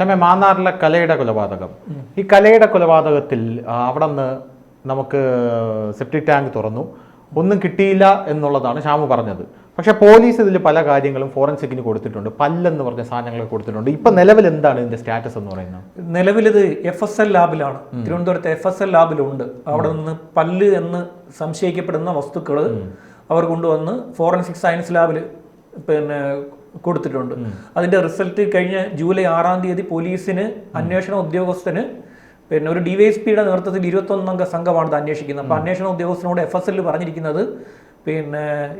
ക്ഷമ മാന്നാറിലെ കലയുടെ കൊലപാതകം. ഈ കലയുടെ കൊലപാതകത്തിൽ അവിടെ നിന്ന് നമുക്ക് സെപ്റ്റിക് ടാങ്ക് തുറന്നു, ഒന്നും കിട്ടിയില്ല എന്നുള്ളതാണ് ശ്യാമു പറഞ്ഞത്. പക്ഷേ പോലീസ് ഇതിൽ പല കാര്യങ്ങളും ഫോറൻസിക്കിന് കൊടുത്തിട്ടുണ്ട്, പല്ലെന്ന് പറഞ്ഞ സാധനങ്ങൾ കൊടുത്തിട്ടുണ്ട്. ഇപ്പൊ നിലവിൽ എന്താണ് ഇതിന്റെ സ്റ്റാറ്റസ് എന്ന് പറയുന്നത്? നിലവിൽ ഇത് FSL ലാബിലാണ്, തിരുവനന്തപുരത്തെ FSL ലാബിലുണ്ട്. അവിടെ നിന്ന് പല്ല് എന്ന് സംശയിക്കപ്പെടുന്ന വസ്തുക്കൾ അവർ കൊണ്ടുവന്ന് ഫോറൻസിക് സയൻസ് ലാബിൽ കൊടുത്തിട്ടുണ്ട്. അതിന്റെ റിസൾട്ട് കഴിഞ്ഞ ജൂലൈ 6-ാം തീയതി പോലീസിന് അന്വേഷണ ഉദ്യോഗസ്ഥന് ഒരു DYSPയുടെ നേതൃത്വത്തിൽ 21 അംഗ സംഘമാണ് ഇത് അന്വേഷിക്കുന്നത്. അപ്പോൾ അന്വേഷണ ഉദ്യോഗസ്ഥനോട് FSL പറഞ്ഞിരിക്കുന്നത്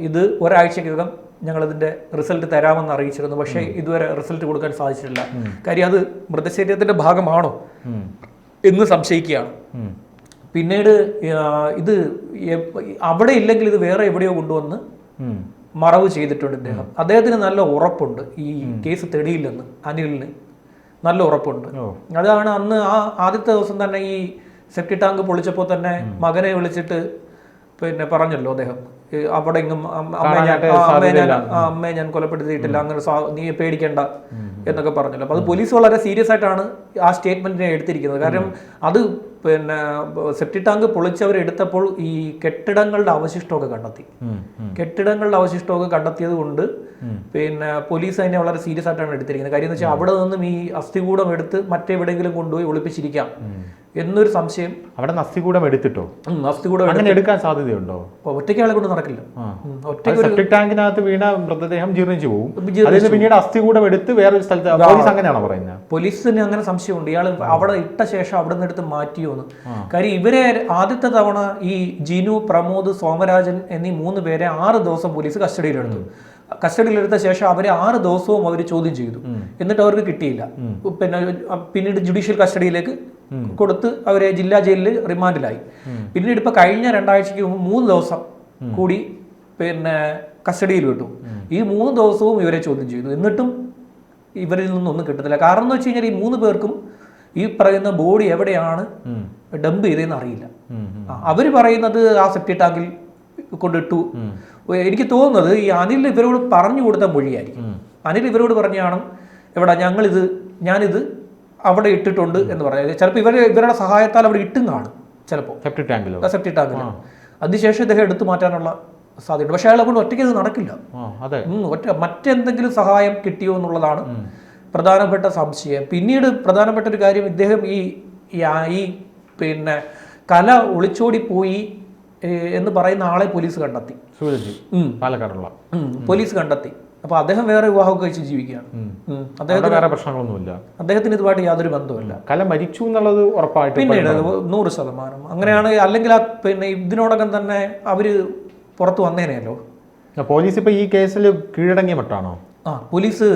ഇത് ഒരാഴ്ചക്കകം ഞങ്ങളിതിൻ്റെ റിസൾട്ട് തരാമെന്ന് അറിയിച്ചിരുന്നു. പക്ഷേ ഇതുവരെ റിസൾട്ട് കൊടുക്കാൻ സാധിച്ചിട്ടില്ല. കാര്യം അത് മൃതശരീരത്തിന്റെ ഭാഗമാണോ എന്ന് സംശയിക്കുകയാണ്. പിന്നീട് ഇത് അവിടെ ഇല്ലെങ്കിൽ ഇത് വേറെ എവിടെയോ കൊണ്ടുവന്ന് മറവ് ചെയ്തിട്ടുണ്ട് അദ്ദേഹത്തിന് നല്ല ഉറപ്പുണ്ട് ഈ കേസ് തെളിയില്ലെന്ന്. അനിലിന് നല്ല ഉറപ്പുണ്ട്. അതാണ് അന്ന് ആദ്യത്തെ ദിവസം തന്നെ ഈ സെപ്റ്റി ടാങ്ക് പൊളിച്ചപ്പോൾ തന്നെ മകനെ വിളിച്ചിട്ട് പറഞ്ഞല്ലോ അദ്ദേഹം, അവിടെ എങ്ങും അമ്മയെ ഞാൻ കൊലപ്പെടുത്തിയിട്ടില്ല, അങ്ങനെ നീ പേടിക്കേണ്ട എന്നൊക്കെ പറഞ്ഞല്ലോ. അപ്പൊ അത് പോലീസ് വളരെ സീരിയസ് ആയിട്ടാണ് ആ സ്റ്റേറ്റ്മെന്റിനെ എടുത്തിരിക്കുന്നത്. കാരണം അത് സെപ്റ്റി ടാങ്ക് പൊളിച്ചവരെടുത്തപ്പോൾ ഈ കെട്ടിടങ്ങളുടെ അവശിഷ്ടമൊക്കെ കണ്ടെത്തി. കെട്ടിടങ്ങളുടെ അവശിഷ്ടമൊക്കെ കണ്ടെത്തിയത് കൊണ്ട് പോലീസ് അതിനെ വളരെ സീരിയസ് ആയിട്ടാണ് എടുത്തിരിക്കുന്നത്. കാര്യം എന്ന് വെച്ചാൽ അവിടെ നിന്നും ഈ അസ്ഥികൂടം എടുത്ത് മറ്റെവിടെയെങ്കിലും കൊണ്ടുപോയി ഒളിപ്പിച്ചിരിക്കാം എന്നൊരു സംശയം. അവിടെ അസ്ഥികൂടം എടുത്തിട്ടോ? അസ്ഥികൂടം അങ്ങനെ എടുക്കാൻ സാധ്യതയുണ്ടോ? ഒറ്റയ്ക്ക് ആളെ കൊണ്ട് നടക്കില്ല. സെപ്റ്റിക് ടാങ്കിനകത്ത് വീണ മൃതദേഹം ജീർണിച്ചു പോകും, പിന്നീട് അസ്ഥികൂടം എടുത്ത് വേറൊരു സ്ഥലത്ത്. പോലീസ് അങ്ങനെയാണോ പറയുന്നത്? പോലീസിന് അങ്ങനെ സംശയമുണ്ട്, ഇയാൾ അവിടെ ഇട്ട ശേഷം അവിടെ നിന്ന് എടുത്ത് മാറ്റിയോന്ന്. കാര്യം ഇവരെ ആദ്യത്തെ തവണ ഈ ജിനു, പ്രമോദ്, സോമരാജൻ എന്നീ 3 പേരെ 6 ദിവസം പോലീസ് കസ്റ്റഡിയിലെടുത്തു. കസ്റ്റഡിയിലെടുത്ത ശേഷം അവരെ 6 ദിവസവും അവർ ചോദ്യം ചെയ്തു. എന്നിട്ട് അവർക്ക് കിട്ടിയില്ല. പിന്നീട് ജുഡീഷ്യൽ കസ്റ്റഡിയിലേക്ക് കൊടുത്ത് അവരെ ജില്ലാ ജയിലിൽ റിമാൻഡിലായി. പിന്നീട് ഇപ്പൊ കഴിഞ്ഞ 2 ആഴ്ചയ്ക്ക് മുമ്പ് 3 ദിവസം കൂടി കസ്റ്റഡിയിൽ വിട്ടു. ഈ 3 ദിവസവും ഇവരെ ചോദ്യം ചെയ്തു. എന്നിട്ടും ഇവരിൽ നിന്നൊന്നും കിട്ടുന്നില്ല. കാരണം എന്ന് വെച്ച് കഴിഞ്ഞാൽ ഈ 3 പേർക്കും ഈ പറയുന്ന ബോഡി എവിടെയാണ് ഡംപ് ചെയ്തതെന്ന് അറിയില്ല. അവര് പറയുന്നത് ആ സെപ്റ്റി ടാങ്കിൽ കൊണ്ടിട്ടു. എനിക്ക് തോന്നുന്നത് ഈ അനിൽ ഇവരോട് പറഞ്ഞു കൊടുത്ത മൊഴിയായിരിക്കും. അനിൽ ഇവരോട് പറഞ്ഞാണ് എവിടെ ഞാനിത് അവിടെ ഇട്ടിട്ടുണ്ട് എന്ന് പറഞ്ഞത്. ചിലപ്പോൾ ഇവരുടെ സഹായത്താൽ അവിടെ ഇട്ടും കാണും, ചിലപ്പോൾ സെപ്റ്റി ടാങ്കിൽ. അതിനുശേഷം ഇദ്ദേഹം എടുത്തു മാറ്റാനുള്ള സാധ്യത. പക്ഷെ അയാളെ കൊണ്ട് ഒറ്റയ്ക്ക് ഇത് നടക്കില്ല. മറ്റെന്തെങ്കിലും സഹായം കിട്ടിയോ എന്നുള്ളതാണ് പ്രധാനപ്പെട്ട സംശയം. പിന്നീട് പ്രധാനപ്പെട്ട ഒരു കാര്യം, ഇദ്ദേഹം ഈ കല ഒളിച്ചോടി പോയി എന്ന് പറയുന്ന ആളെ പോലീസ് കണ്ടെത്തി. പാലക്കാടുള്ള പോലീസ് കണ്ടെത്തി. അപ്പൊ അദ്ദേഹം വേറെ വിവാഹമൊക്കെ കഴിച്ച് ജീവിക്കുകയാണ്. അദ്ദേഹത്തിന് ഇതുമായിട്ട് യാതൊരു ബന്ധവുമില്ല. കല മരിച്ചു എന്നുള്ളത് ഉറപ്പായിട്ട് പിന്നീട് 100%. അങ്ങനെയാണ്. അല്ലെങ്കിൽ ഇതിനോടകം തന്നെ അവര് പുറത്തു വന്നേനെയല്ലോ. പോലീസ് ഇപ്പൊ ഈ കേസിൽ കീഴടങ്ങിയ മട്ടാണോ? പോലീസ്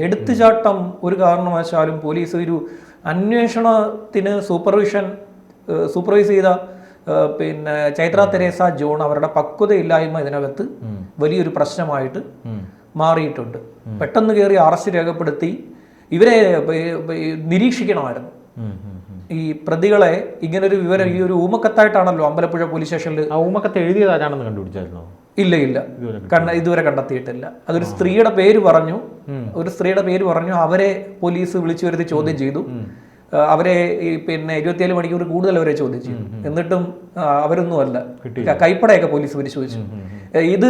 എടുത്തുചാട്ടം ഒരു കാരണവശാലും പോലീസ് ഒരു അന്വേഷണത്തിന് സൂപ്പർവൈസ് ചെയ്ത ചൈത്ര തെരേസ ജോൺ അവരുടെ പക്വതയില്ലായ്മ ഇതിനകത്ത് വലിയൊരു പ്രശ്നമായിട്ട് മാറിയിട്ടുണ്ട്. പെട്ടെന്ന് കയറി അറസ്റ്റ് രേഖപ്പെടുത്തി ഇവരെ നിരീക്ഷിക്കണമായിരുന്നു. ഈ പ്രതികളെ ഇങ്ങനൊരു വിവരം ഈ ഒരു ഊമക്കത്തായിട്ടാണല്ലോ അമ്പലപ്പുഴ പോലീസ് സ്റ്റേഷനിൽ. ഊമക്കത്ത് എഴുതിയതാരാണെന്ന് കണ്ടുപിടിച്ചായിരുന്നോ? ഇല്ല, ഇതുവരെ കണ്ടെത്തിയിട്ടില്ല. അതൊരു സ്ത്രീയുടെ പേര് പറഞ്ഞു. അവരെ പോലീസ് വിളിച്ചു വരുത്തി ചോദ്യം ചെയ്തു. അവരെ 27 മണിക്കൂർ കൂടുതൽ അവരെ ചോദ്യം ചെയ്തു. എന്നിട്ടും അവരൊന്നുമല്ല. കൈപ്പടയൊക്കെ പോലീസ് പരിശോധിച്ചു. ഇത്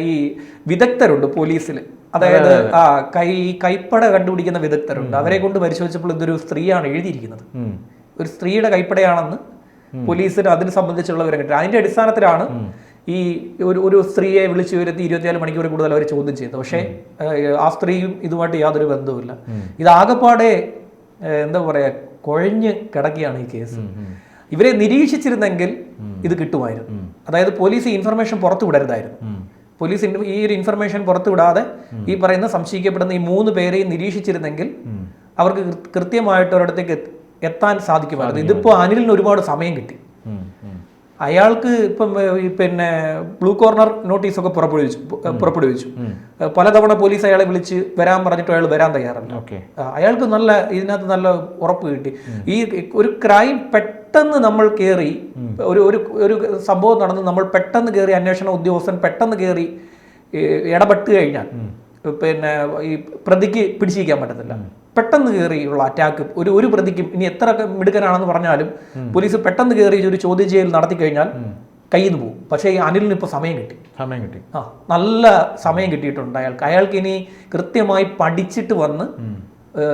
ഈ വിദഗ്ധരുണ്ട് പോലീസിൽ, അതായത് കൈപ്പട കണ്ടുപിടിക്കുന്ന വിദഗ്ധരുണ്ട്. അവരെ കൊണ്ട് പരിശോധിച്ചപ്പോൾ ഇതൊരു സ്ത്രീയാണ് എഴുതിയിരിക്കുന്നത്. ഒരു സ്ത്രീയുടെ കൈപ്പടയാണെന്ന് പോലീസിന് അതിനെ സംബന്ധിച്ചുള്ള വിവരം കിട്ടി. അതിന്റെ അടിസ്ഥാനത്തിലാണ് ഈ ഒരു സ്ത്രീയെ വിളിച്ചു വരുത്തി 24 മണിക്കൂർ കൂടുതൽ അവർ ചോദ്യം ചെയ്തു. പക്ഷേ ആ സ്ത്രീയും ഇതുമായിട്ട് യാതൊരു ബന്ധവുമില്ല. ഇതാകെപ്പാടെ എന്താ പറയാ, കുഴഞ്ഞ് കിടക്കുകയാണ് ഈ കേസ്. ഇവരെ നിരീക്ഷിച്ചിരുന്നെങ്കിൽ ഇത് കിട്ടുമായിരുന്നു. അതായത് പോലീസ് ഇൻഫർമേഷൻ പുറത്തു വിടരുതായിരുന്നു. പോലീസ് ഈ ഒരു ഇൻഫർമേഷൻ പുറത്തു വിടാതെ ഈ പറയുന്ന സംശയിക്കപ്പെടുന്ന ഈ 3 പേരെയും നിരീക്ഷിച്ചിരുന്നെങ്കിൽ അവർക്ക് കൃത്യമായിട്ട് ഒരിടത്തേക്ക് എത്താൻ സാധിക്കുമായിരുന്നു. ഇതിപ്പോ അനിലിന് ഒരുപാട് സമയം കിട്ടി. അയാൾക്ക് ഇപ്പം ബ്ലൂ കോർണർ നോട്ടീസൊക്കെ പുറപ്പെടുവിച്ചു. പലതവണ പോലീസ് അയാളെ വിളിച്ച് വരാൻ പറഞ്ഞിട്ട് അയാൾ വരാൻ തയ്യാറല്ല. അയാൾക്ക് ഇതിനകത്ത് നല്ല ഉറപ്പ് കിട്ടി. ഈ ഒരു ക്രൈം പെട്ടെന്ന് നമ്മൾ കയറി, ഒരു സംഭവം നടന്ന് നമ്മൾ പെട്ടെന്ന് കയറി, അന്വേഷണ ഉദ്യോഗസ്ഥൻ പെട്ടെന്ന് കയറി ഇടപെട്ട് കഴിഞ്ഞാൽ പിന്നെ ഈ പ്രതിക്ക് പിടിച്ചിരിക്കാൻ പറ്റത്തില്ല. പെട്ടെന്ന് കയറിയുള്ള അറ്റാക്ക് ഒരു പ്രതിക്കും ഇനി എത്ര മിടുക്കനാണെന്ന് പറഞ്ഞാലും പോലീസ് പെട്ടെന്ന് കയറി ഒരു ചോദ്യം ചെയ്യൽ നടത്തി കഴിഞ്ഞാൽ കയ്യിൽ നിന്ന് പോകും. പക്ഷേ ഈ അനിലിന് ഇപ്പോൾ സമയം കിട്ടി. നല്ല സമയം കിട്ടിയിട്ടുണ്ട് അയാൾക്ക് ഇനി കൃത്യമായി പഠിച്ചിട്ട് വന്ന്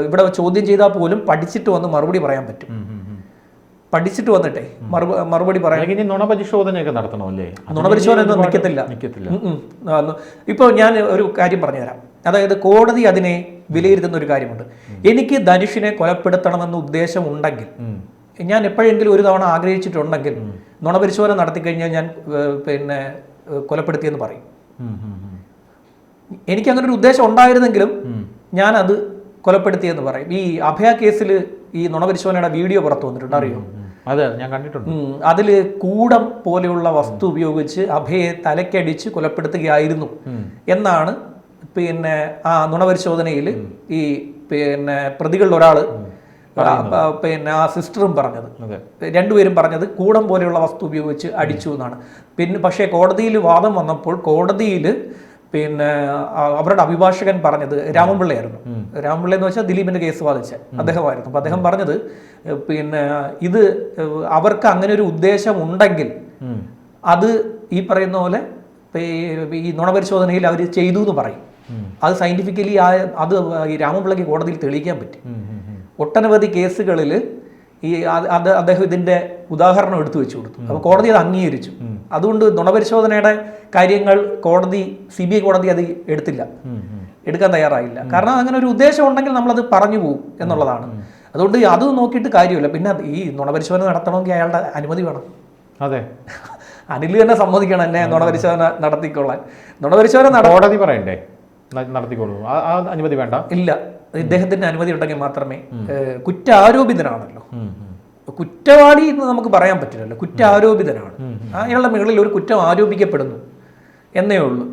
ഇവിടെ ചോദ്യം ചെയ്താൽ പോലും പഠിച്ചിട്ട് വന്ന് മറുപടി പറയാൻ പറ്റും. പഠിച്ചിട്ട് വന്നിട്ടേ മറുപടി പറയാൻ നുണപരിശോധനയൊക്കെ നടത്തണമല്ലേ? നുണപരിശോധന ഒന്നും നിൽക്കത്തില്ല. ഇപ്പൊ ഞാൻ ഒരു കാര്യം പറഞ്ഞുതരാം. അതായത് കോടതി അതിനെ വിലയിരുത്തുന്ന ഒരു കാര്യമുണ്ട്. എനിക്ക് ധനുഷിനെ കൊലപ്പെടുത്തണമെന്ന് ഉദ്ദേശം ഉണ്ടെങ്കിൽ, ഞാൻ എപ്പോഴെങ്കിലും ഒരു തവണ ആഗ്രഹിച്ചിട്ടുണ്ടെങ്കിൽ നുണപരിശോധന നടത്തിക്കഴിഞ്ഞാൽ ഞാൻ പിന്നെ കൊലപ്പെടുത്തിയെന്ന് പറയും. എനിക്ക് അങ്ങനെ ഒരു ഉദ്ദേശം ഉണ്ടായിരുന്നെങ്കിലും ഞാൻ അത് കൊലപ്പെടുത്തിയെന്ന് പറയും. ഈ അഭയ കേസിൽ ഈ നുണപരിശോധനയുടെ വീഡിയോ പുറത്തു വന്നിട്ടുണ്ട്, അറിയോ? അതെ, ഞാൻ കണ്ടിട്ടുണ്ട്. അതില് കൂടം പോലെയുള്ള വസ്തു ഉപയോഗിച്ച് അഭയെ തലക്കടിച്ച് കൊലപ്പെടുത്തുകയായിരുന്നു എന്നാണ് പിന്നെ ആ നുണപരിശോധനയിൽ ഈ പിന്നെ പ്രതികളിൽ ഒരാള് പിന്നെ ആ സിസ്റ്ററും പറഞ്ഞത്. രണ്ടുപേരും പറഞ്ഞത് കൂടം പോലെയുള്ള വസ്തു ഉപയോഗിച്ച് അടിച്ചു എന്നാണ്. പിന്നെ പക്ഷേ കോടതിയിൽ വാദം വന്നപ്പോൾ കോടതിയിൽ പിന്നെ അവരുടെ അഭിഭാഷകൻ പറഞ്ഞത് രാമൻപിള്ളയായിരുന്നു. രാമൻപിള്ള എന്ന് വെച്ചാൽ ദിലീപിന്റെ കേസ് വാദിച്ച അദ്ദേഹമായിരുന്നു. അപ്പൊ അദ്ദേഹം പറഞ്ഞത് പിന്നെ ഇത് അവർക്ക് അങ്ങനെ ഒരു ഉദ്ദേശം ഉണ്ടെങ്കിൽ അത് ഈ പറയുന്ന പോലെ ഈ നുണപരിശോധനയിൽ അവർ ചെയ്തു എന്ന് പറയും. അത് സയന്റിഫിക്കലി അത് ഈ രാമൻപിള്ളയ്ക്ക് കോടതിയിൽ തെളിയിക്കാൻ പറ്റും. ഒട്ടനവധി കേസുകളിൽ ഈ അദ്ദേഹം ഇതിന്റെ ഉദാഹരണം എടുത്തു വെച്ചു കൊടുത്തു. അപ്പോൾ കോടതി അത് അംഗീകരിച്ചു. അതുകൊണ്ട് നുണപരിശോധനയുടെ കാര്യങ്ങൾ കോടതി CBI കോടതി അത് എടുക്കാൻ തയ്യാറായില്ല. കാരണം അങ്ങനെ ഒരു ഉദ്ദേശം ഉണ്ടെങ്കിൽ നമ്മളത് പറഞ്ഞു പോകും എന്നുള്ളതാണ്. അതുകൊണ്ട് അത് നോക്കിയിട്ട് കാര്യമില്ല. പിന്നെ ഈ നുണപരിശോധന നടത്തണമെങ്കിൽ അയാളുടെ അനുമതി വേണം. അതെ, അനിൽ തന്നെ സമ്മതിക്കണം എന്നെ നുണപരിശോധന നടത്തിക്കൊള്ളാൻ. നുണപരിശോധന കോടതി പറയണ്ടേ നടത്തിക്കോളൂ, അനുമതി വേണ്ട? ഇല്ല, ഇദ്ദേഹത്തിന്റെ അനുമതി ഉണ്ടെങ്കിൽ മാത്രമേ. കുറ്റാരോപിതനാണല്ലോ, കുറ്റവാളി എന്ന് നമുക്ക് പറയാൻ പറ്റില്ലല്ലോ, കുറ്റാരോപിതനാണ്. അയാളുടെ മുകളിൽ ഒരു കുറ്റം ആരോപിക്കപ്പെടുന്നു എന്നേ ഉള്ളൂ.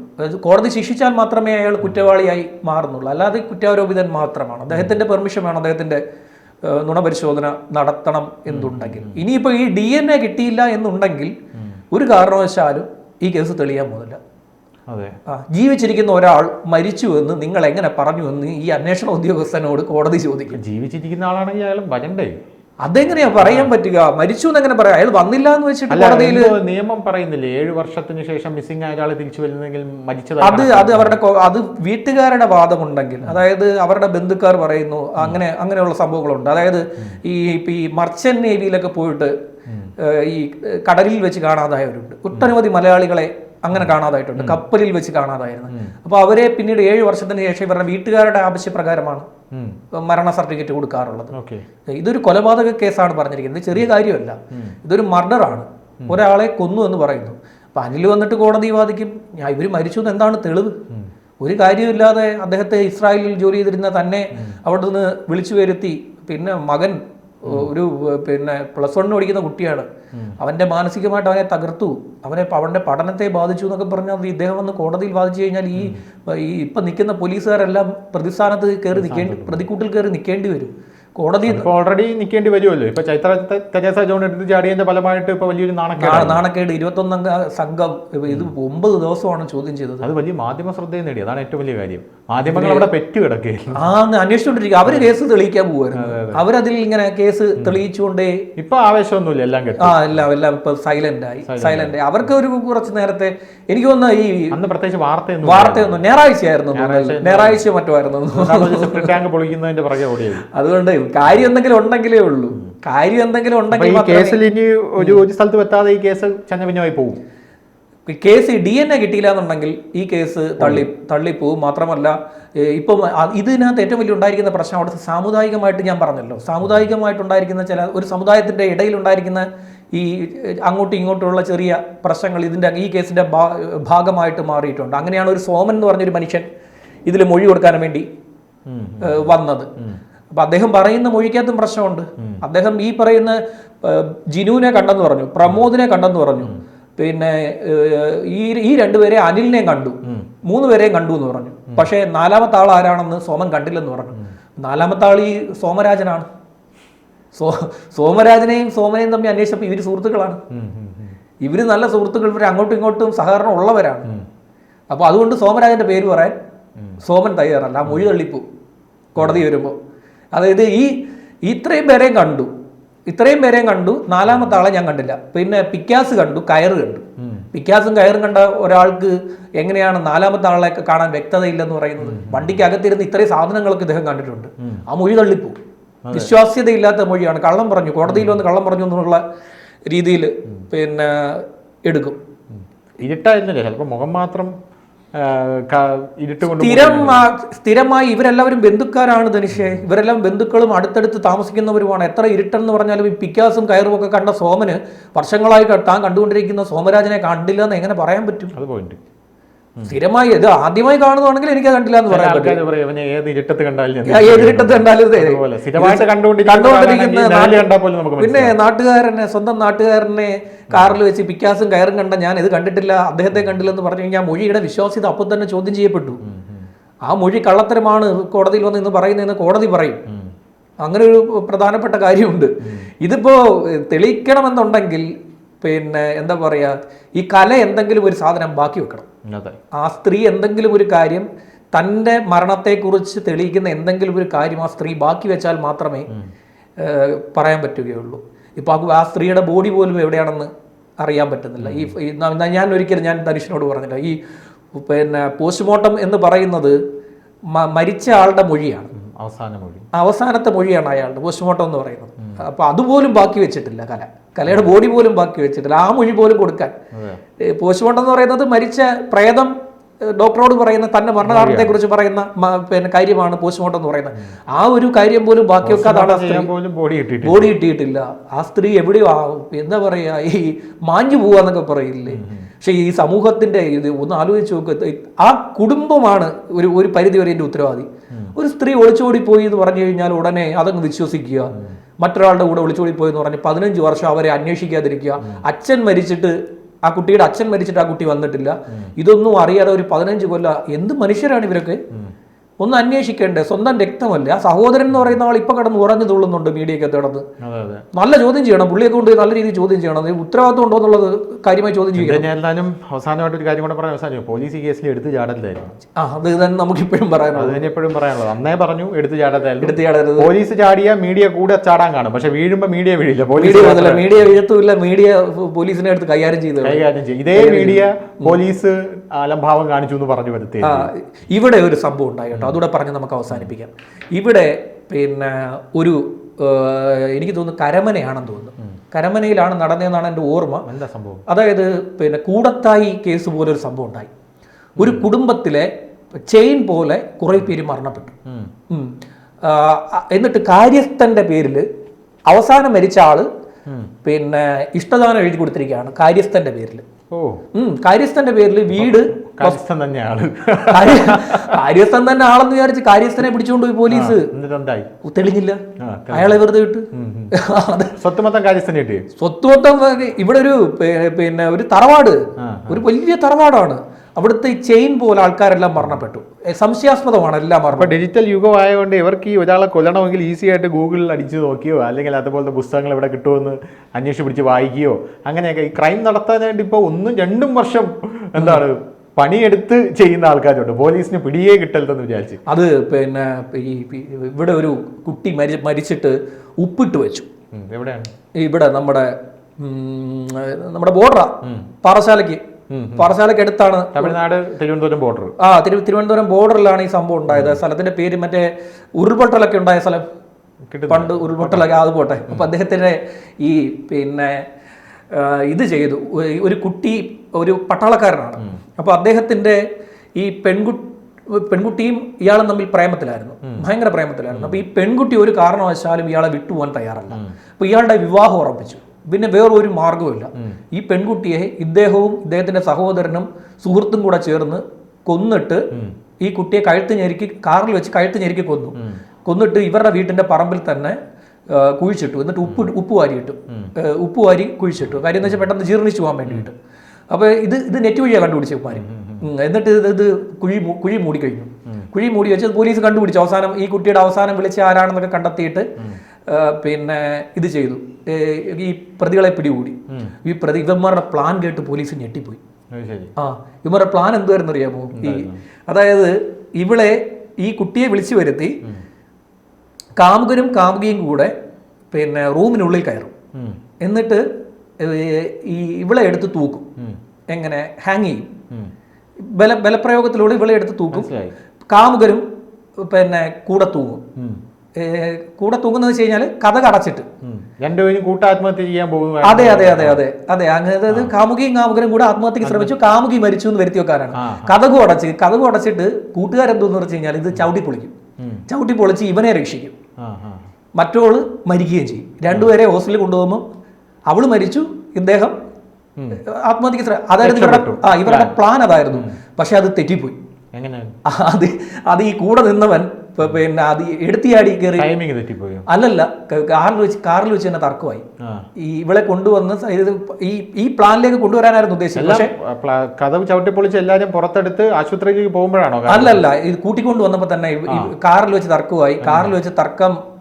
കോടതി ശിക്ഷിച്ചാൽ മാത്രമേ അയാൾ കുറ്റവാളിയായി മാറുന്നുള്ളൂ. അല്ലാതെ കുറ്റാരോപിതൻ മാത്രമാണ്. അദ്ദേഹത്തിന്റെ പെർമിഷൻ വേണം അദ്ദേഹത്തിന്റെ നുണപരിശോധന നടത്തണം എന്നുണ്ടെങ്കിൽ. ഇനിയിപ്പോൾ ഈ DNA കിട്ടിയില്ല എന്നുണ്ടെങ്കിൽ ഒരു കാരണവശാലും ഈ കേസ് തെളിയാൻ പോകുന്നില്ല. ജീവിച്ചിരിക്കുന്ന ഒരാൾ മരിച്ചു എന്ന് നിങ്ങൾ എങ്ങനെ പറഞ്ഞു എന്ന് ഈ അന്വേഷണ ഉദ്യോഗസ്ഥനോട് കോടതി ചോദിക്കും. ജീവിച്ചിരിക്കുന്ന ആളാണെങ്കിൽ അയാൾ വരണ്ടേ? അതെങ്ങനെയാ പറയാൻ പറ്റുക? മരിച്ചു എന്ന് എങ്ങനെ പറയാം? അയാൾ വന്നില്ല എന്ന് വെച്ചിട്ട് കോടതിയിൽ നിയമം പറയുന്നില്ലേ 7 വർഷത്തിന് ശേഷം മിസ്സിംഗ് ആയ ഒരാൾ തിരിച്ചു വരുന്നെങ്കിൽ മരിച്ചത്? അത് അവരുടെ അത് വീട്ടുകാരുടെ വാദമുണ്ടെങ്കിൽ, അതായത് അവരുടെ ബന്ധുക്കാർ പറയുന്നു അങ്ങനെയുള്ള സംഭവങ്ങളുണ്ട്. അതായത് ഈ മർച്ചന്റ് നേവിയിലൊക്കെ പോയിട്ട് ഈ കടലിൽ വെച്ച് കാണാതായവരുണ്ട്. ഒട്ടനവധി മലയാളികളെ അങ്ങനെ കാണാതായിട്ടുണ്ട്, കപ്പലിൽ വെച്ച് കാണാതായിരുന്നു. അപ്പോൾ അവരെ പിന്നീട് 7 വർഷത്തിന് ശേഷം ഇവരുടെ വീട്ടുകാരുടെ ആവശ്യപ്രകാരമാണ് മരണ സർട്ടിഫിക്കറ്റ് കൊടുക്കാറുള്ളത്. ഇതൊരു കൊലപാതക കേസാണ് പറഞ്ഞിരിക്കുന്നത്, ചെറിയ കാര്യമല്ല. ഇതൊരു മർഡറാണ്, ഒരാളെ കൊന്നു എന്ന് പറയുന്നു. അപ്പൊ അനിൽ വന്നിട്ട് കോടതി വാദിക്കും ഇവർ മരിച്ചു എന്ന് എന്താണ് തെളിവ്? ഒരു കാര്യമില്ലാതെ അദ്ദേഹത്തെ ഇസ്രായേലിൽ ജോലി ചെയ്തിരുന്ന തന്നെ അവിടെ നിന്ന് വിളിച്ചു വരുത്തി. പിന്നെ മകൻ ഒരു പിന്നെ +1 പഠിക്കുന്ന കുട്ടിയാണ്, അവന്റെ മാനസികമായിട്ട് അവനെ തകർത്തു, അവന്റെ പഠനത്തെ ബാധിച്ചു എന്നൊക്കെ പറഞ്ഞാൽ ഇദ്ദേഹം വന്ന് കോടതിയിൽ വാദിച്ചു കഴിഞ്ഞാൽ ഈ ഇപ്പൊ നിൽക്കുന്ന പോലീസുകാരെല്ലാം പ്രതിസ്ഥാനത്ത് പ്രതിക്കൂട്ടിൽ കയറി നിൽക്കേണ്ടി വരും. കോടതി ഓൾറെഡി നിൽക്കേണ്ടി വരുമല്ലോ. ഇപ്പൊ ചൈത്ര തെരേസ ജോൺ എടുത്ത് ചാടിയതിന്റെ ഫലമായിട്ട് ഇപ്പൊ വലിയൊരു നാണക്കേട് 21 അംഗ സംഘം ഇത് 9 ദിവസമാണ് ചോദ്യം ചെയ്തത്. അത് വലിയ മാധ്യമ ശ്രദ്ധയും നേടി, അതാണ് ഏറ്റവും വലിയ കാര്യം. മാധ്യമങ്ങൾ അവിടെ പെറ്റു കിടക്കുകയും അന്വേഷിച്ചോണ്ടിരിക്കുക. അവര് കേസ് തെളിയിക്കാൻ പോകുമായിരുന്നു, അവരതിൽ ഇങ്ങനെ കേസ് തെളിയിച്ചുകൊണ്ടേ. ഇപ്പൊ ആവേശമൊന്നുമില്ല, എല്ലാം എല്ലാം ഇപ്പൊ സൈലന്റ് ആയി. അവർക്ക് ഒരു കുറച്ച് നേരത്തെ എനിക്ക് തോന്നുന്നു ഈ അന്ന് പ്രത്യേകിച്ച് വാർത്തയൊന്നും ഞായറാഴ്ച മറ്റോ ആയിരുന്നു. പൊളിക്കുന്നതിന്റെ പുറകെ ഓടിയത്. അതുകൊണ്ട് കാര്യം എന്തെങ്കിലും ഉണ്ടെങ്കിലേ ഉള്ളൂ. കാര്യം എന്തെങ്കിലും ഉണ്ടെങ്കിൽ കേസിൽ ഇനി ഒരു സ്ഥലത്ത് എത്താതെ ഈ കേസ് ചങ്ങപിഞ്ഞമായി പോകും. കേസ് DNA കിട്ടിയില്ല എന്നുണ്ടെങ്കിൽ ഈ കേസ് തള്ളിപ്പോവും. മാത്രമല്ല ഇപ്പം ഇതിനകത്ത് ഏറ്റവും വലിയ ഉണ്ടായിരിക്കുന്ന പ്രശ്നം അവിടുത്തെ സാമുദായികമായിട്ട്, ഞാൻ പറഞ്ഞല്ലോ, സാമുദായികമായിട്ടുണ്ടായിരിക്കുന്ന ഒരു സമുദായത്തിന്റെ ഇടയിലുണ്ടായിരിക്കുന്ന ഈ അങ്ങോട്ടും ഇങ്ങോട്ടുമുള്ള ചെറിയ പ്രശ്നങ്ങൾ ഈ കേസിന്റെ ഭാഗമായിട്ട് മാറിയിട്ടുണ്ട്. അങ്ങനെയാണ് ഒരു സോമൻ എന്ന് പറഞ്ഞൊരു മനുഷ്യൻ ഇതിൽ മൊഴി കൊടുക്കാൻ വേണ്ടി വന്നത്. അപ്പൊ അദ്ദേഹം പറയുന്ന മൊഴിക്കകത്തും പ്രശ്നമുണ്ട്. അദ്ദേഹം ഈ പറയുന്ന ജിനുവിനെ കണ്ടെന്ന് പറഞ്ഞു, പ്രമോദിനെ കണ്ടെന്ന് പറഞ്ഞു, പിന്നെ ഈ രണ്ടുപേരെ അനിലിനെ കണ്ടു, 3 പേരെയും കണ്ടു എന്ന് പറഞ്ഞു. പക്ഷേ 4ാമത്തെ ആൾ ആരാണെന്ന് സോമൻ കണ്ടില്ലെന്ന് പറഞ്ഞു. 4ാമത്തെ ആൾ ഈ സോമരാജനാണ്. സോമരാജനെയും സോമനെയും തമ്മിൽ അന്വേഷിച്ചപ്പോൾ ഇവര് സുഹൃത്തുക്കളാണ്, ഇവര് നല്ല സുഹൃത്തുക്കൾ, ഇവർ അങ്ങോട്ടും ഇങ്ങോട്ടും സഹകരണം ഉള്ളവരാണ്. അപ്പൊ അതുകൊണ്ട് സോമരാജന്റെ പേര് പറയാൻ സോമൻ തയ്യാറല്ല, ആ മൊഴി തള്ളിപ്പോ കോടതി വരുമ്പോൾ. അതായത് ഇത്രയും പേരെയും കണ്ടു, നാലാമത്തെ ആളെ ഞാൻ കണ്ടില്ല. പിന്നെ പിക്കാസ് കണ്ടു, കയറ് കണ്ടു. പിക്കാസും കയറും കണ്ട ഒരാൾക്ക് എങ്ങനെയാണ് നാലാമത്തെ ആളെ കാണാൻ വ്യക്തതയില്ലെന്ന് പറയുന്നത്? വണ്ടിക്ക് അകത്തിരുന്ന് ഇത്രയും സാധനങ്ങളൊക്കെ ഇദ്ദേഹം കണ്ടിട്ടുണ്ട്. ആ മൊഴി തള്ളിപ്പോ. വിശ്വാസ്യതയില്ലാത്ത മൊഴിയാണ്. കള്ളം പറഞ്ഞു, കോടതിയിൽ വന്ന് കള്ളം പറഞ്ഞു എന്നുള്ള രീതിയിൽ പിന്നെ എടുക്കും. ഇരുട്ടായിരുന്നില്ലേ, ചിലപ്പോൾ മുഖം മാത്രം സ്ഥിരമായി ഇവരെല്ലാവരും ബന്ധുക്കാരാണ് ധനുഷേ. ഇവരെല്ലാം ബന്ധുക്കളും അടുത്തടുത്ത് താമസിക്കുന്നവരുമാണ്. എത്ര ഇരുട്ടെന്ന് പറഞ്ഞാലും ഈ പിക്കാസും കയറും ഒക്കെ കണ്ട സോമന് വർഷങ്ങളായി താൻ കണ്ടുകൊണ്ടിരിക്കുന്ന സോമരാജനെ കണ്ടില്ല എന്ന് എങ്ങനെ പറയാൻ പറ്റും? അത് പോയിന്റ്. സ്ഥിരമായി ഇത് ആദ്യമായി കാണുന്നതാണെങ്കിൽ എനിക്ക് കണ്ടില്ല എന്ന് പറയാൻ പറ്റും. ഏത് ഇരുട്ടത്ത് കണ്ടാലും പിന്നെ സ്വന്തം നാട്ടുകാരനെ കാറിൽ വെച്ച് പിക്കാസും കയറും കണ്ട ഞാൻ ഇത് കണ്ടിട്ടില്ല, അദ്ദേഹത്തെ കണ്ടില്ലെന്ന് പറഞ്ഞു കഴിഞ്ഞാൽ മൊഴിയുടെ വിശ്വാസ്യത അപ്പോൾ തന്നെ ചോദ്യം ചെയ്യപ്പെട്ടു. ആ മൊഴി കള്ളത്തരമാണ് കോടതിയിൽ വന്ന് ഇന്ന് പറയുന്നതെന്ന് കോടതി പറയും. അങ്ങനെ ഒരു പ്രധാനപ്പെട്ട കാര്യമുണ്ട്. ഇതിപ്പോ തെളിയിക്കണമെന്നുണ്ടെങ്കിൽ പിന്നെ എന്താ പറയാ, ഈ കല എന്തെങ്കിലും ഒരു സാധനം ബാക്കി വെക്കണം. ആ സ്ത്രീ എന്തെങ്കിലും ഒരു കാര്യം, തൻ്റെ മരണത്തെക്കുറിച്ച് തെളിയിക്കുന്ന എന്തെങ്കിലും ഒരു കാര്യം ആ സ്ത്രീ ബാക്കി വെച്ചാൽ മാത്രമേ പറയാൻ പറ്റുകയുള്ളൂ. ഇപ്പോൾ ആ സ്ത്രീയുടെ ബോഡി പോലും എവിടെയാണെന്ന് അറിയാൻ പറ്റുന്നില്ല. ഞാൻ ധനുഷിനോട് പറഞ്ഞില്ല, ഈ പിന്നെ പോസ്റ്റ്മോർട്ടം എന്ന് പറയുന്നത് മരിച്ച ആളുടെ മൊഴിയാണ്, അവസാനത്തെ മൊഴിയാണ് അയാളുടെ പോസ്റ്റ്മോർട്ടം എന്ന് പറയുന്നത്. അപ്പൊ അതുപോലും ബാക്കി വെച്ചിട്ടില്ല കലയുടെ ബോഡി പോലും ബാക്കി വെച്ചിട്ടില്ല, ആ മൊഴി പോലും കൊടുക്കാൻ. പോസ്റ്റ്മോർട്ടം എന്ന് പറയുന്നത് മരിച്ച പ്രേതം ഡോക്ടറോട് പറയുന്ന തന്റെ മരണകാരണത്തെ കുറിച്ച് പറയുന്ന പിന്നെ കാര്യമാണ് പോസ്റ്റ്മോർട്ടം എന്ന് പറയുന്നത്. ആ ഒരു കാര്യം പോലും ബാക്കി വെക്കാതാണ് ബോഡി കിട്ടിയിട്ടില്ല. ആ സ്ത്രീ എവിടെയോ എന്താ പറയാ, ഈ മാഞ്ഞു പോവാന്നൊക്കെ പറയില്ലേ. പക്ഷെ ഈ സമൂഹത്തിന്റെ ഇത് ഒന്ന് ആലോചിച്ച് നോക്ക്, ആ കുടുംബമാണ് ഒരു പരിധി വരെ എൻ്റെ ഉത്തരവാദി. ഒരു സ്ത്രീ ഒളിച്ചോടി പോയി എന്ന് പറഞ്ഞു കഴിഞ്ഞാൽ ഉടനെ അതങ്ങ് വിശ്വസിക്കുക. മറ്റൊരാളുടെ കൂടെ ഒളിച്ചോടി പോയി എന്ന് പറഞ്ഞ് 15 വർഷം അവരെ അന്വേഷിക്കാതിരിക്കുക. ആ കുട്ടിയുടെ അച്ഛൻ മരിച്ചിട്ട് ആ കുട്ടി വന്നിട്ടില്ല. ഇതൊന്നും അറിയാതെ ഒരു 15 കൊല്ലം. എന്ത് മനുഷ്യരാണ് ഇവരൊക്കെ? ഒന്ന് അന്വേഷിക്കേണ്ടേ? സ്വന്തം രക്തമല്ലേ? ആ സഹോദരൻ എന്ന് പറയുന്ന ആൾ ഇപ്പൊ കടന്ന് ഉറഞ്ഞു തുള്ളുന്നുണ്ട് മീഡിയക്കകത്ത് കിടന്ന്. നല്ല ചോദ്യം ചെയ്യണം, പുള്ളിയെ കൊണ്ട് നല്ല രീതിയിൽ ചോദ്യം ചെയ്യണം. ഉത്തരവാദിത്വം ഉണ്ടോ എന്നുള്ളത് കാര്യമായി ചോദ്യം ചെയ്യണം. എല്ലാവരും അവസാനമായിട്ട് ഒരു കാര്യം കൂടെ പറയാൻ അവസാനം, പോലീസ് ഈ കേസിൽ എടുത്ത് ചാടരുതായിരുന്നു. അത് തന്നെ നമുക്ക് ഇപ്പോഴും പറയാനുള്ളത്. എപ്പോഴും പറയാനുള്ളത് അന്നേ പറഞ്ഞു എടുത്ത് ചാടരുതായിരുന്നു. പോലീസ് ചാടിയ മീഡിയ കൂടെ ചാടാൻ കാണും, പക്ഷെ വീഴുമ്പോ മീഡിയ വീഴില്ല. മീഡിയ വീഴത്തുമില്ല, മീഡിയ പോലീസിനെ അടുത്ത് കൈകാര്യം ചെയ്യും. ഇതേ മീഡിയ പോലീസ് അലംഭാവം കാണിച്ചു എന്ന് പറഞ്ഞു വരുത്തി. ഇവിടെ ഒരു സംഭവം ഉണ്ടായി, അതുകൂടെ പറഞ്ഞ് നമുക്ക് അവസാനിപ്പിക്കാം. ഇവിടെ പിന്നെ ഒരു എനിക്ക് തോന്നുന്നു കരമനയാണെന്ന് തോന്നുന്നു, കരമനയിലാണ് നടന്നതെന്നാണ് എൻ്റെ ഓർമ്മ. എന്താ സംഭവം? അതായത് പിന്നെ കൂടത്തായി കേസ് പോലെ ഒരു സംഭവം ഉണ്ടായി. ഒരു കുടുംബത്തിലെ ചെയിൻ പോലെ കുറെ പേര് മരണപ്പെട്ടു. എന്നിട്ട് കാര്യസ്ഥന്റെ പേരിൽ അവസാനം മരിച്ച ആള് പിന്നെ ഇഷ്ടദാനം എഴുതി കൊടുത്തിരിക്കുകയാണ് കാര്യസ്ഥന്റെ പേരിൽ. കാര്യസ്ഥന്റെ പേരിൽ വീട് കാര്യസ്ഥൻ തന്നെ ആളെന്ന് വിചാരിച്ച് കാര്യസ്ഥനെ പിടിച്ചുകൊണ്ടുപോയി പോലീസ്. തെളിഞ്ഞില്ല, അയാളെ വെറുതെ വിട്ട്. സ്വത്ത് മൊത്തം ഇവിടെ പിന്നെ ഒരു തറവാട്, ഒരു വലിയ തറവാടാണ്. അവിടുത്തെ ഈ ചെയിൻ പോലെ ആൾക്കാരെല്ലാം മരണപ്പെട്ടു. സംശയാസ്പദമാണ് എല്ലാം മരണം. ഡിജിറ്റൽ യുഗമായതുകൊണ്ട് ഇവർക്ക് ഈ ഒരാളെ കൊല്ലണമെങ്കിൽ ഈസി ആയിട്ട് ഗൂഗിളിൽ അടിച്ചു നോക്കിയോ അല്ലെങ്കിൽ അതുപോലത്തെ പുസ്തകങ്ങൾ ഇവിടെ കിട്ടുമെന്ന് അന്വേഷിച്ച് പിടിച്ച് വായിക്കുകയോ അങ്ങനെയൊക്കെ. ഈ ക്രൈം നടത്താൻ വേണ്ടി ഇപ്പോൾ 1-2 വർഷം എന്താണ് പണിയെടുത്ത് ചെയ്യുന്ന ആൾക്കാരുണ്ട്. പോലീസിന് പിടിയേ കിട്ടരുതെന്ന് വിചാരിച്ച്. അത് പിന്നെ ഇവിടെ ഒരു കുട്ടി മരിച്ചിട്ട് ഉപ്പിട്ട് വെച്ചു. എവിടെയാണ്? ഇവിടെ നമ്മുടെ ബോർഡറാ, പാറശാലയ്ക്ക് അടുത്താണ്, തമിഴ്നാട് തിരുവനന്തപുരം ബോർഡർ. തിരുവനന്തപുരം ബോർഡറിലാണ് ഈ സംഭവം ഉണ്ടായത്. സ്ഥലത്തിന്റെ പേര് മറ്റേ ഉരുൾപൊട്ടലൊക്കെ ഉണ്ടായ സ്ഥലം, പണ്ട് ഉരുൾപൊട്ടലൊക്കെ, അത് പോട്ടെ. അപ്പൊ അദ്ദേഹത്തിന്റെ ഈ പിന്നെ ഇത് ചെയ്തു. ഒരു കുട്ടി ഒരു പട്ടാളക്കാരനാണ്. അപ്പൊ അദ്ദേഹത്തിന്റെ ഈ പെൺകുട്ടിയും ഇയാളും തമ്മിൽ പ്രേമത്തിലായിരുന്നു, ഭയങ്കര പ്രേമത്തിലായിരുന്നു. അപ്പൊ ഈ പെൺകുട്ടി ഒരു കാരണവശാലും ഇയാളെ വിട്ടുപോകാൻ തയ്യാറല്ല. അപ്പൊ ഇയാളുടെ വിവാഹം ഉറപ്പിച്ചു. പിന്നെ വേറൊരു മാർഗവുമില്ല. ഈ പെൺകുട്ടിയെ ഇദ്ദേഹത്തിന്റെ സഹോദരനും സുഹൃത്തും കൂടെ ചേർന്ന് കൊന്നിട്ട് ഈ കുട്ടിയെ കാറിൽ വെച്ച് കഴുത്ത് ഞെരുക്കി കൊന്നിട്ട് ഇവരുടെ വീട്ടിന്റെ പറമ്പിൽ തന്നെ കുഴിച്ചിട്ടു. എന്നിട്ട് ഉപ്പ് വാരി കുഴിച്ചിട്ടു. കാര്യം എന്ന് വെച്ചാൽ പെട്ടെന്ന് ജീർണിച്ചു പോകാൻ വേണ്ടിയിട്ട്. അപ്പോൾ ഇത് നെറ്റ് വഴിയാണ് കണ്ടുപിടിച്ചു ഉപ്പാരി. എന്നിട്ട് ഇത് കുഴി മൂടിക്കഴിഞ്ഞു. കുഴി മൂടി വെച്ച് പോലീസ് കണ്ടുപിടിച്ചു. അവസാനം ഈ കുട്ടിയുടെ അവസാനം വിളിച്ച ആരാണെന്നൊക്കെ കണ്ടെത്തിയിട്ട് പിന്നെ ഇത് ചെയ്തു. ഈ പ്രതികളെ പിടികൂടി. ഇവന്മാരുടെ പ്ലാൻ കേട്ട് പോലീസ് ഞെട്ടിപ്പോയി. ഇവന്മാരുടെ പ്ലാൻ എന്തുവായിരുന്നു അറിയാമോ? അതായത് ഇവളെ ഈ കുട്ടിയെ വിളിച്ചു വരുത്തി കാമുകനും കാമുകിയും കൂടെ പിന്നെ റൂമിനുള്ളിൽ കയറും. എന്നിട്ട് ഇവളെ എടുത്ത് തൂക്കും. എങ്ങനെ ഹാങ് ചെയ്യും. ബലപ്രയോഗത്തിലൂടെ ഇവളെ എടുത്ത് തൂക്കും. കാമുകരും പിന്നെ കൂടെ തൂങ്ങും. കൂടെ തൂങ്ങുന്നത് വെച്ച് കഴിഞ്ഞാൽ കഥ അടച്ചിട്ട് രണ്ടുപേരും കൂട്ടാത്മഹത്യ ചെയ്യാൻ പോകുന്നു. അതെ അതെ അതെ അതെ അതെ അതായത് കാമുകിയും കാമുകരും കൂടെ ആത്മഹത്യക്ക് ശ്രമിച്ചു. കാമുകി മരിച്ചു എന്ന് വരുത്തി വെക്കാനാണ്. കഥകു അടച്ചിട്ട് കൂട്ടുകാരെന്തോന്ന് വെച്ച് കഴിഞ്ഞാൽ ഇത് ചവിട്ടി പൊളിച്ച് ഇവനെ രക്ഷിക്കും. മറ്റോള് മരിക്കുകയും ചെയ്യും. രണ്ടുപേരെ ഹോസ്റ്റലിൽ കൊണ്ടുപോകുമ്പോൾ അവള് മരിച്ചു, ഇദ്ദേഹം ആത്മഹത്യക്ക് അതായിരുന്നു ഇവരുടെ പ്ലാൻ അതായിരുന്നു. പക്ഷെ അത് തെറ്റിപ്പോയി. അത് ഈ കൂടെ നിന്നവൻ പിന്നെ അത് എടുത്തിയാടി കയറി അല്ലല്ല കാറിൽ വെച്ച് തന്നെ തർക്കമായി. ഈ ഇവളെ കൊണ്ടുവന്ന് ഈ പ്ലാനിലേക്ക് കൊണ്ടുവരാനായിരുന്നു ഉദ്ദേശിച്ചത്. പക്ഷേ കഥവ് ചവിട്ടിപ്പൊളിച്ച് എല്ലാരും പുറത്തെടുത്ത് ആശുപത്രിയിലേക്ക് പോകുമ്പോഴാണോ? അല്ലല്ല, ഇത് കൂട്ടിക്കൊണ്ട് വന്നപ്പോ തന്നെ കാറിൽ വെച്ച് തർക്കമായി. കാറിൽ വെച്ച്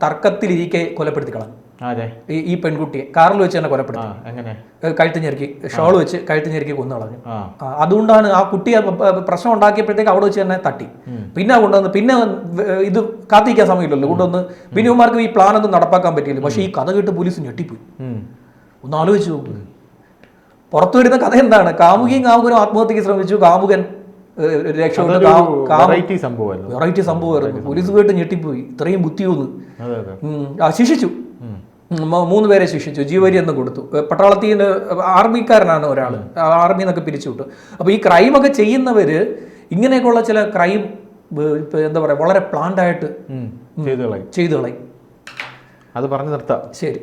തർക്കത്തിലിരിക്കെ കൊലപ്പെടുത്തി കളഞ്ഞു ഈ പെൺകുട്ടിയെ. കാറിൽ വെച്ച് തന്നെ കൊലപ്പെടുത്തി. കഴുത്ത് ഞെരുക്കി ഷോൾ വെച്ച് കഴുത്ത് ഞെരുക്കി കൊന്നു കളഞ്ഞു. അതുകൊണ്ടാണ് ആ കുട്ടിയെ പ്രശ്നം ഉണ്ടാക്കിയപ്പോഴത്തേക്ക് അവിടെ വെച്ച് തന്നെ തട്ടി. പിന്നെ കൊണ്ടുവന്ന് പിന്നെ ഇത് കാത്തിരിക്കാൻ സമയമില്ലല്ലോ, കൊണ്ടുവന്ന് പിന്നെ ഇവന്മാർക്ക് ഈ പ്ലാൻ ഒന്നും നടപ്പാക്കാൻ പറ്റിയില്ല. പക്ഷെ ഈ കഥ കേട്ട് പോലീസ് ഞെട്ടിപ്പോയി. ഒന്ന് ആലോചിച്ച് നോക്കും. പുറത്തു വരുന്ന കഥ എന്താണ്? കാമുകിയും കാമുകനും ആത്മഹത്യക്ക് ശ്രമിച്ചു, കാമുകൻ രക്ഷപ്പെട്ടു. വെറൈറ്റി സംഭവമായിരുന്നു. പോലീസ് പോയിട്ട് ഞെട്ടിപ്പോയി. ഇത്രയും ബുദ്ധിയൊന്ന് ശിക്ഷിച്ചു. 3 പേരെ ശിക്ഷിച്ചു. ജീവപര്യന്തം കൊടുത്തു. പട്ടാളത്തിന് ആർമിക്കാരനാണ് ഒരാൾ, ആർമിയിൽ നിന്നൊക്കെ പിരിച്ചുവിട്ടു. അപ്പോൾ ഈ ക്രൈമൊക്കെ ചെയ്യുന്നവര് ഇങ്ങനെയൊക്കെയുള്ള ചില ക്രൈം എന്താ പറയുക വളരെ പ്ലാൻഡ് ആയിട്ട് ചെയ്തു കളയും. അത് പറഞ്ഞു നിർത്താം. ശരി.